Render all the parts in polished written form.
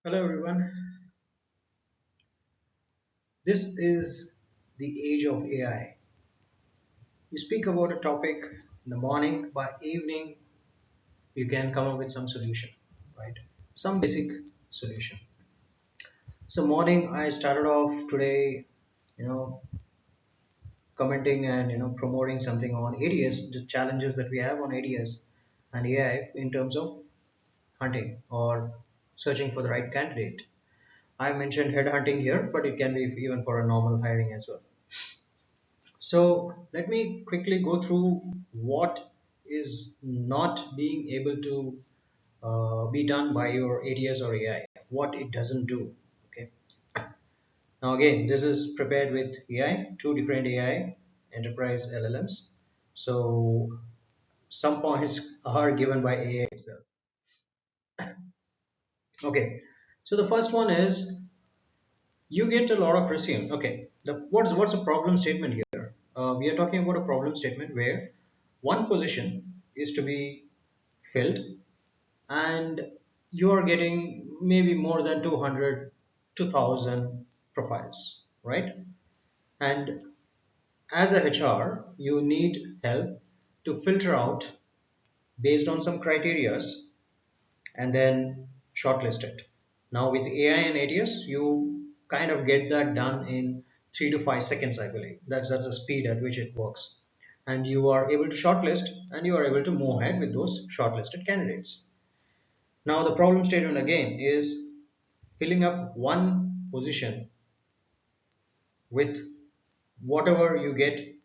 Hello everyone. This is the age of AI. You speak about a topic in the morning, by evening you can come up with some solution, right? Some basic solution. So morning I started off today, you know, commenting and promoting something on ATS, the challenges that we have on ATS and AI in terms of hunting or searching for the right candidate. I mentioned headhunting here, but it can be even for a normal hiring as well. So let me quickly go through what is not being able to be done by your ATS or AI, what it doesn't do. Okay. Now again, this is prepared with AI, two different AI enterprise LLMs. So some points are given by AI itself. Okay. So the first one is you get a lot of resume. Okay. What's a problem statement here? We are talking about a problem statement where one position is to be filled and you are getting maybe more than 200 2000 profiles, right? And as a HR you need help to filter out based on some criterias and then shortlist it. Now with AI and ATS, you kind of get that done in 3 to 5 seconds, I believe. That's the speed at which it works. And you are able to shortlist and you are able to move ahead with those shortlisted candidates. Now the problem statement again is filling up one position with whatever you get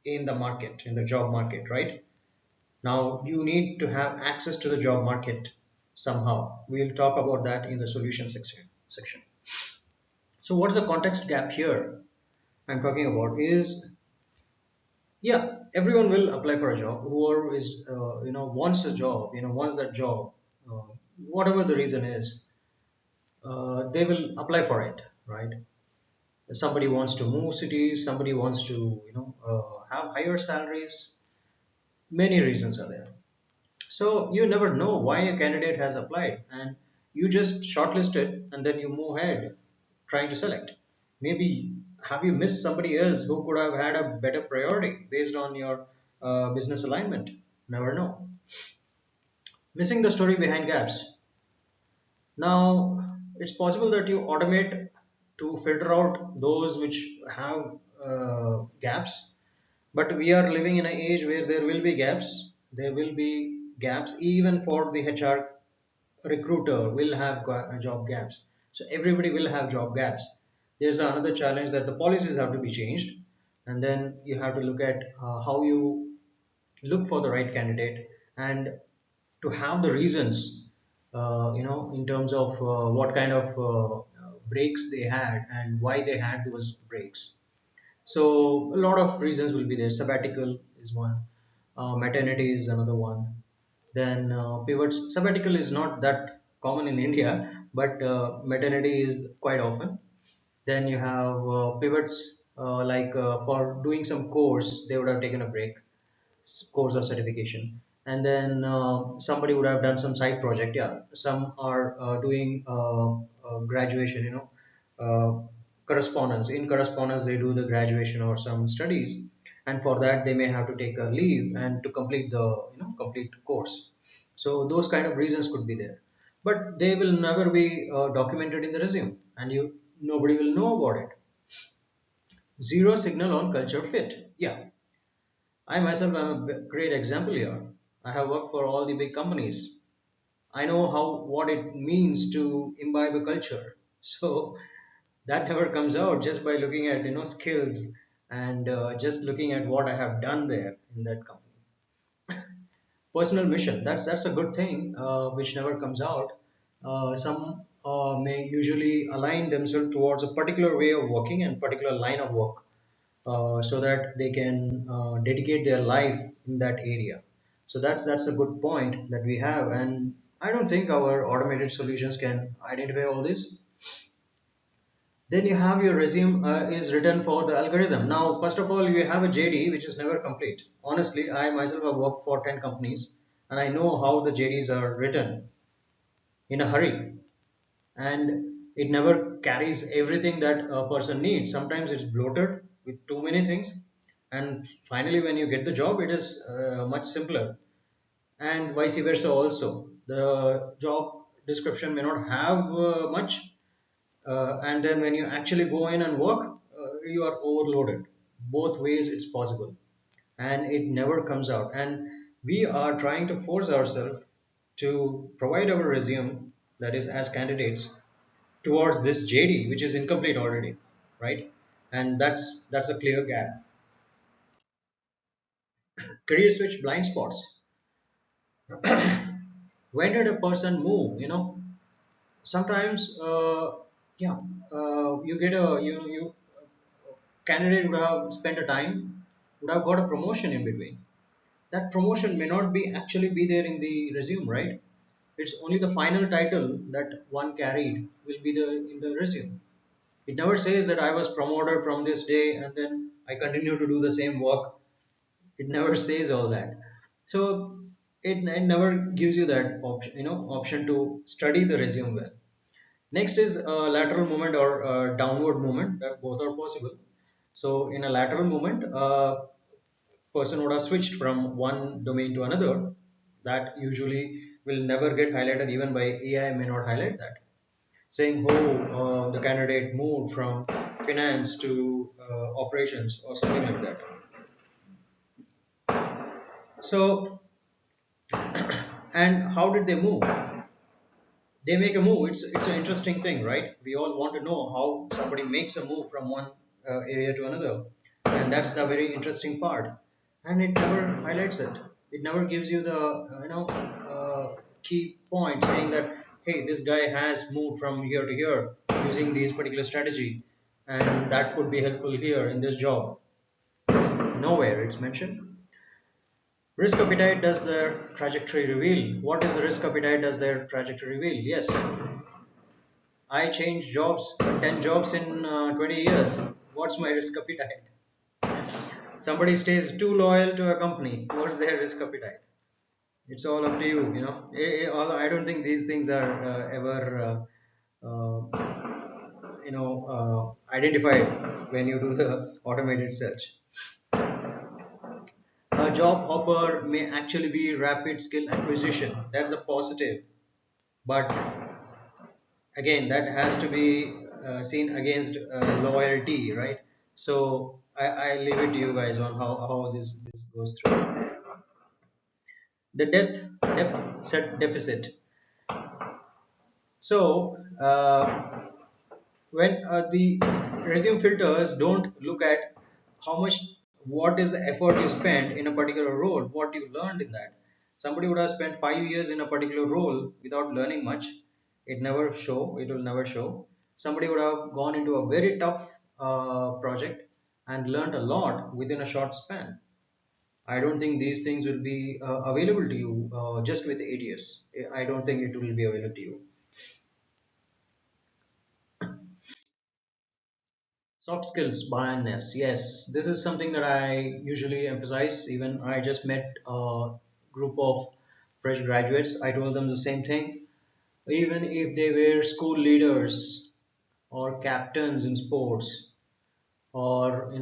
in the market, in the job market, right? Now you need to have access to the job market somehow. We'll talk about that in the solution section. So what's the context gap here I'm talking about is, yeah, everyone will apply for a job. Whoever is wants a job, wants that job, uh, whatever the reason is, they will apply for it, right? Somebody wants to move cities, somebody wants to have higher salaries. Many reasons are there. So you never know why a candidate has applied, and you just shortlist it and then you move ahead trying to select. Maybe have you missed somebody else who could have had a better priority based on your business alignment? Never know. Missing the story behind gaps. Now, it's possible that you automate to filter out those which have gaps, but we are living in an age where there will be gaps. There will be gaps even for the HR recruiter will have job gaps. So everybody will have job gaps. There's another challenge that the policies have to be changed, and then you have to look at how you look for the right candidate and to have the reasons, in terms of what kind of breaks they had and why they had those breaks. So a lot of reasons will be there. Sabbatical is one, maternity is another one. Then pivots. Sabbatical is not that common in India, but maternity is quite often. Then you have pivots, like for doing some course, they would have taken a break, course or certification, and then somebody would have done some side project. Yeah, some are doing graduation, correspondence. In correspondence they do the graduation or some studies, and for that they may have to take a leave and to complete the complete course. So those kind of reasons could be there, but they will never be documented in the resume, and you nobody will know about it. Zero signal on culture fit. Yeah, I myself am a great example here. I have worked for all the big companies. I know how what it means to imbibe a culture. So that never comes out just by looking at skills and just looking at what I have done there in that company. Personal mission. That's a good thing, which never comes out. Some may usually align themselves towards a particular way of working and particular line of work, so that they can dedicate their life in that area. So that's a good point that we have, and I don't think our automated solutions can identify all this. Then you have your resume is written for the algorithm. Now, first of all, you have a JD which is never complete. Honestly, I myself have worked for 10 companies and I know how the JDs are written in a hurry. and it never carries everything that a person needs. Sometimes it's bloated with too many things, and finally, when you get the job, it is much simpler. And vice versa also. The job description may not have much, and then when you actually go in and work, you are overloaded. Both ways it's possible, and it never comes out. And we are trying to force ourselves to provide our resume, that is, as candidates, towards this JD, which is incomplete already, right? And that's a clear gap. Career switch blind spots. When did a person move? Sometimes, yeah, you get a you candidate would have spent a time, would have got a promotion in between. That promotion may not be actually be there in the resume, right? It's only the final title that one carried will be the in the resume. It never says that I was promoted from this day and then I continue to do the same work. It never says all that. So it never gives you that option, option to study the resume well. Next is lateral movement or downward movement. That both are possible. So in a lateral movement, person would have switched from one domain to another. That usually will never get highlighted even by AI may not highlight that. Saying, oh, the candidate moved from finance to operations or something like that. So, and how did they move? They make a move. It's an interesting thing, right? We all want to know how somebody makes a move from one area to another, and that's the very interesting part. And it never highlights it. It never gives you the key point saying that hey, this guy has moved from here to here using these particular strategy, and that could be helpful here in this job. Nowhere it's mentioned. Risk appetite does their trajectory reveal? What is the risk appetite does their trajectory reveal? Yes, I changed jobs, 10 jobs in 20 years. What's my risk appetite? Somebody stays too loyal to a company. What's their risk appetite? It's all up to you, I don't think these things are ever, identified when you do the automated search. A job hopper may actually be rapid skill acquisition. That's a positive. But again that has to be seen against loyalty, right? So I leave it to you guys on how this goes through. The depth set deficit. So when the resume filters don't look at how much, what is the effort you spent in a particular role, what you learned in that. Somebody would have spent 5 years in a particular role without learning much. It will never show. Somebody would have gone into a very tough project and learned a lot within a short span. I don't think these things will be available to you just with ATS. I don't think it will be available to you. Soft skills blindness. Yes, this is something that I usually emphasize. Even I just met a group of fresh graduates. I told them the same thing. Even if they were school leaders or captains in sports, or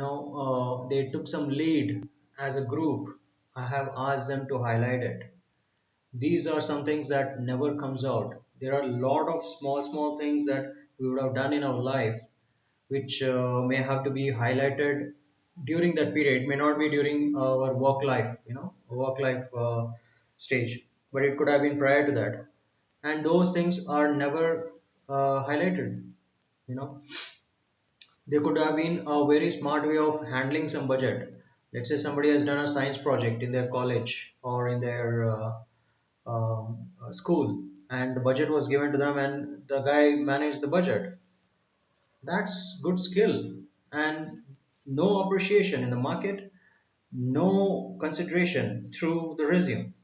they took some lead as a group, I have asked them to highlight it. These are some things that never comes out. There are a lot of small things that we would have done in our life which may have to be highlighted during that period. It may not be during our work life, work life stage, but it could have been prior to that. And those things are never highlighted. You know, there could have been a very smart way of handling some budget. Let's say somebody has done a science project in their college or in their school, and the budget was given to them, and the guy managed the budget. That's good skill, and no appreciation in the market, no consideration through the resume.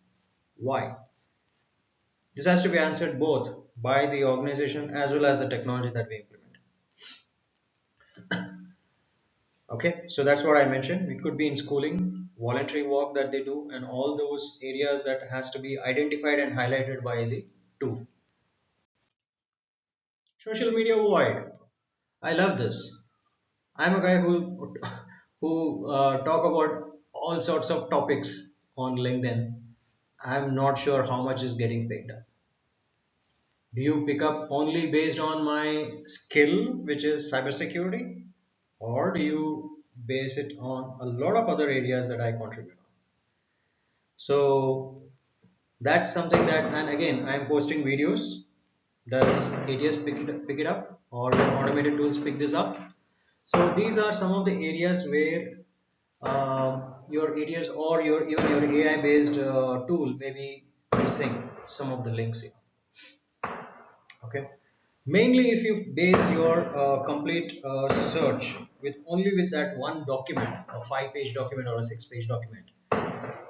Why? This has to be answered both by the organization as well as the technology that we implement. Okay, so that's what I mentioned. It could be in schooling, voluntary work that they do, and all those areas that has to be identified and highlighted by the tool. Social media void. I love this. I'm a guy who talk about all sorts of topics on LinkedIn. I'm not sure how much is getting picked up. Do you pick up only based on my skill, which is cybersecurity, or do you base it on a lot of other areas that I contribute on? So that's something that, and again, I'm posting videos. Does ATS pick it up, or your automated tools pick this up? So these are some of the areas where your ATS or your even your AI based tool may be missing some of the links here. Okay. Mainly if you base your complete search with only with that one document, a 5-page document or a 6-page document,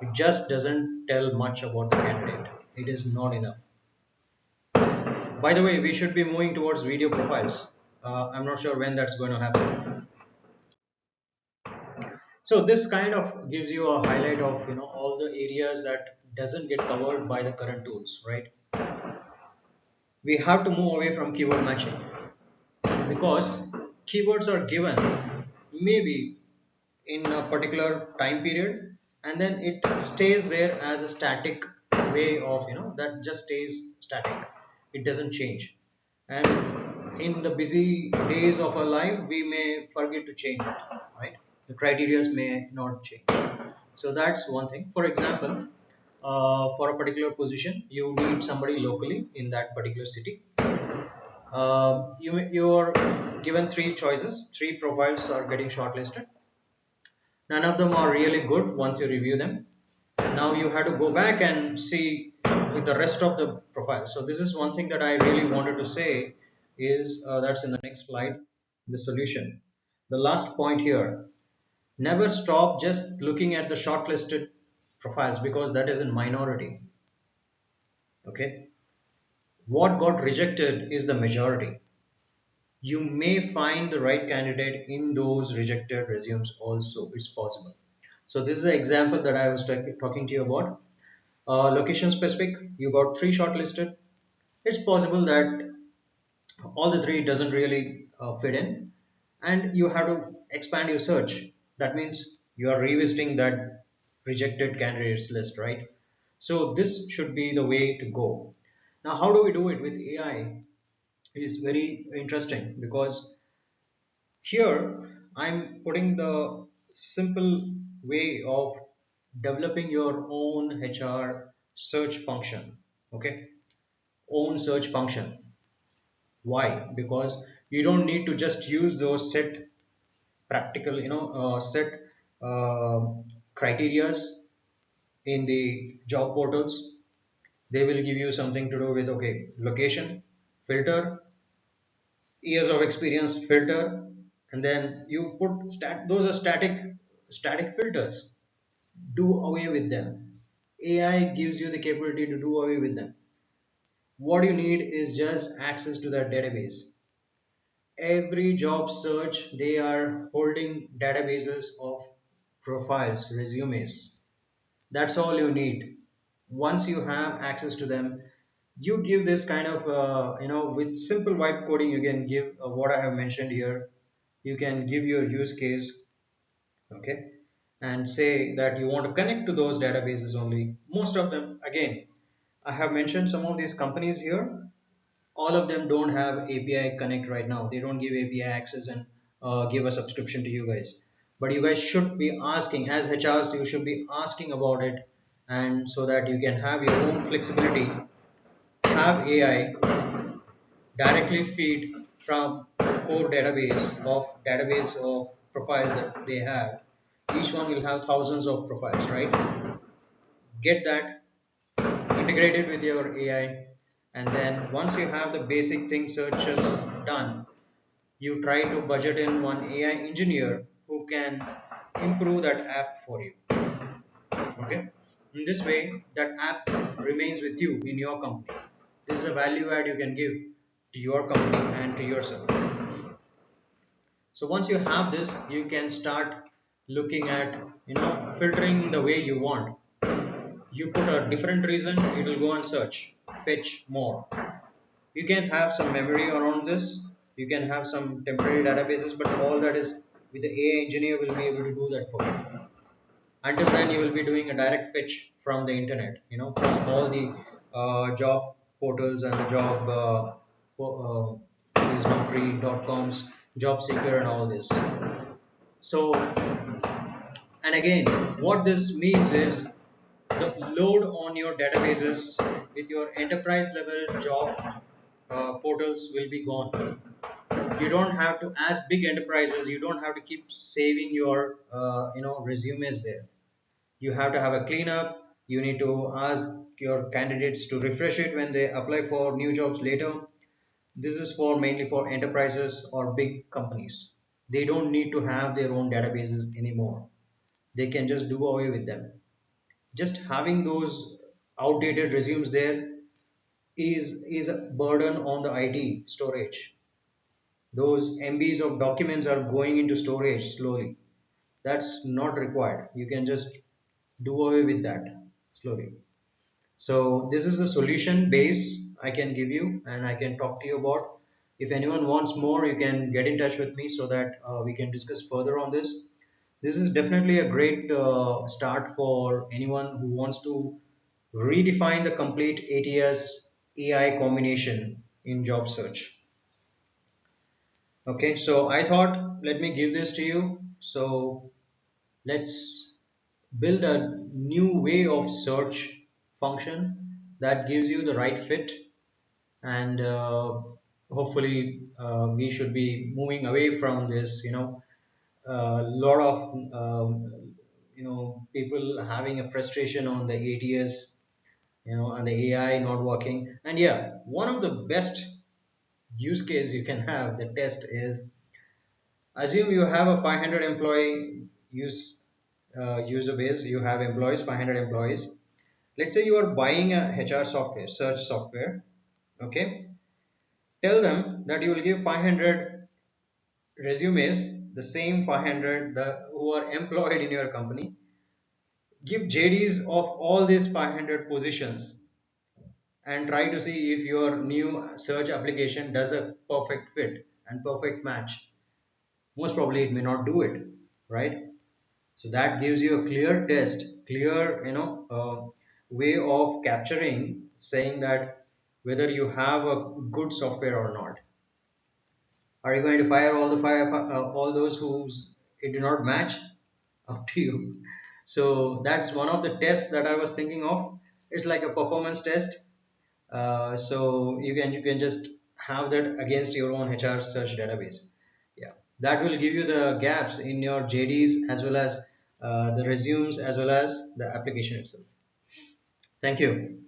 it just doesn't tell much about the candidate. It is not enough. By the way, we should be moving towards video profiles. I'm not sure when that's going to happen. So this kind of gives you a highlight of all the areas that doesn't get covered by the current tools, right? We have to move away from keyword matching because keywords are given maybe in a particular time period, and then it stays there as a static way of that just stays static. It doesn't change, and in the busy days of our life we may forget to change it, right? The criteria may not change. So that's one thing. For example, for a particular position you need somebody locally in that particular city. You are given three choices. Three profiles are getting shortlisted. None of them are really good once you review them. Now you have to go back and see with the rest of the profiles. So this is one thing that I really wanted to say is that's in the next slide, the solution. The last point here, never stop just looking at the shortlisted profiles because that is in minority. Okay. What got rejected is the majority. You may find the right candidate in those rejected resumes also. It's possible. So this is an example that I was talking to you about. Location specific, you got three shortlisted. It's possible that all the three doesn't really fit in, and you have to expand your search. That means you are revisiting that rejected candidates list, right? So this should be the way to go. Now, how do we do it with AI? It is very interesting because here I'm putting the simple way of developing your own HR search function. Okay, own search function. Why? Because you don't need to just use those set practical, set uh, criterias in the job portals. They will give you something to do with okay, location, filter, years of experience, filter, and then you put those are static filters. Do away with them. AI gives you the capability to do away with them. What you need is just access to that database. Every job search, they are holding databases of profiles, resumes. That's all you need. Once you have access to them, you give this kind of with simple vibe coding you can give what I have mentioned here. You can give your use case, okay, and say that you want to connect to those databases only. Most of them, again, I have mentioned some of these companies here. All of them don't have API connect right now. They don't give API access and give a subscription to you guys. But you guys should be asking, as HRs, you should be asking about it, and so that you can have your own flexibility, have AI directly feed from core database of profiles that they have. Each one will have thousands of profiles, right? Get that integrated with your AI, and then once you have the basic thing searches done, you try to budget in one AI engineer who can improve that app for you. Okay, in this way that app remains with you in your company. This is a value add you can give to your company and to yourself. So once you have this, you can start looking at filtering the way you want. You put a different reason, it will go and search, fetch more. You can have some memory around this, you can have some temporary databases, but all that is with the AI engineer will be able to do that for you. Until then, you will be doing a direct pitch from the internet, from all the job portals and the job these Naukri.coms, job seeker and all this. So, and again, what this means is the load on your databases with your enterprise level job portals will be gone. You don't have to, as big enterprises, you don't have to keep saving your resumes there. You have to have a cleanup. You need to ask your candidates to refresh it when they apply for new jobs later. This is for mainly for enterprises or big companies. They don't need to have their own databases anymore. They can just do away with them. Just having those outdated resumes there is a burden on the IT storage. Those MBs of documents are going into storage slowly. That's not required. You can just do away with that slowly. So this is the solution base I can give you and I can talk to you about. If anyone wants more, you can get in touch with me so that we can discuss further on this. This is definitely a great start for anyone who wants to redefine the complete ATS AI combination in job search. Okay, so I thought let me give this to you. So let's build a new way of search function that gives you the right fit, and hopefully we should be moving away from this, a lot of people having a frustration on the ATS, and the AI not working. And yeah, one of the best use case you can have the test is, assume you have a 500 employee user base. You have employees, 500 employees. Let's say you are buying a HR software, search software. Okay, tell them that you will give 500 resumes, the same 500 who are employed in your company. Give JDs of all these 500 positions and try to see if your new search application does a perfect fit and perfect match. Most probably it may not do it, right? So that gives you a clear test, clear, way of capturing, saying that whether you have a good software or not. Are you going to fire all those whose it do not match? Up to you. So that's one of the tests that I was thinking of. It's like a performance test. So you can just have that against your own HR search database. Yeah, that will give you the gaps in your JDs as well as the resumes as well as the application itself. Thank you.